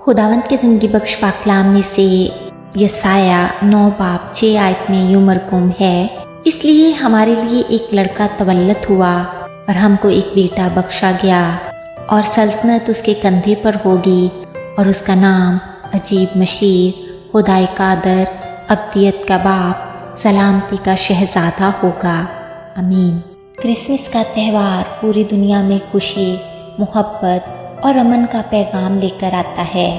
खुदावंद के ज़िंदगी बख्श पाक कलाम में से यसाया 9 बाब 6 आयत में यूं मरकूम है, इसलिए हमारे लिए एक लड़का तवल्लत हुआ और हमको एक बेटा बख्शा गया और सल्तनत उसके कंधे पर होगी और उसका नाम अजीब मशीर, खुदाए कादर, अब्दियत का बाप, सलामती का शहजादा होगा। आमीन। क्रिसमस का त्यौहार पूरी दुनिया में खुशी, मोहब्बत और अमन का पैगाम लेकर आता है।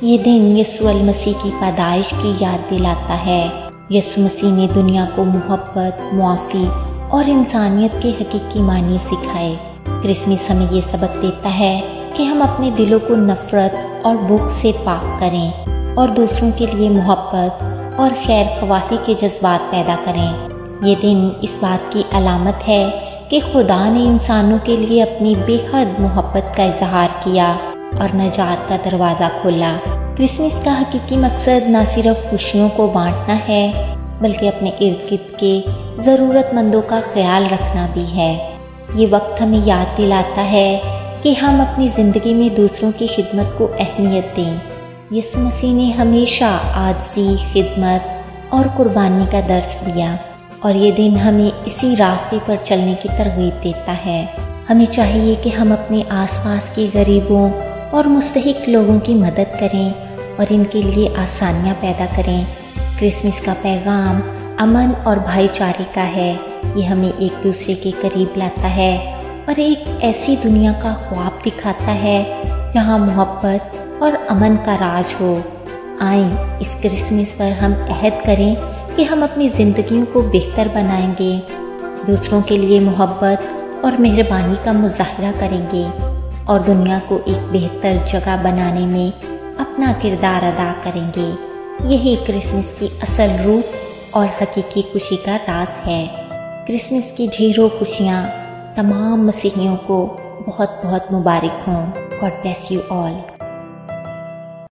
ये दिन यीशु अल मसीह की पैदाइश की याद दिलाता है। यीशु मसीह ने दुनिया को मोहब्बत, मुआफ़ी और इंसानियत के हकीकी मानी सिखाए। क्रिसमस हमें ये सबक देता है कि हम अपने दिलों को नफ़रत और भूख से पाक करें और दूसरों के लिए मोहब्बत और खैर ख्वाही के जज्बात पैदा करें। ये दिन इस बात की अलामत है कि खुदा ने इंसानों के लिए अपनी बेहद मोहब्बत का इजहार किया और नजात का दरवाज़ा खोला। क्रिसमस का हकीकी मकसद न सिर्फ खुशियों को बांटना है बल्कि अपने इर्द गिर्द के ज़रूरतमंदों का ख्याल रखना भी है। ये वक्त हमें याद दिलाता है कि हम अपनी ज़िंदगी में दूसरों की खिदमत को अहमियत दें। यीशु मसीह ने हमेशा आजिज़ी, खिदमत और कुर्बानी का दर्स दिया और ये दिन हमें इसी रास्ते पर चलने की तरगीब देता है। हमें चाहिए कि हम अपने आसपास के गरीबों और मुस्तहिक लोगों की मदद करें और इनके लिए आसानियाँ पैदा करें। क्रिसमस का पैगाम अमन और भाईचारे का है। ये हमें एक दूसरे के करीब लाता है और एक ऐसी दुनिया का ख्वाब दिखाता है जहाँ मोहब्बत और अमन का राज हो। आएं इस क्रिसमस पर हम अहद करें कि हम अपनी ज़िंदगियों को बेहतर बनाएंगे, दूसरों के लिए मोहब्बत और मेहरबानी का मुजाहरा करेंगे और दुनिया को एक बेहतर जगह बनाने में अपना किरदार अदा करेंगे। यही क्रिसमस की असल रूह और हकीकी खुशी का राज है। क्रिसमस की ढेरों खुशियाँ तमाम मसीहियों को बहुत बहुत मुबारक हों। God bless you all.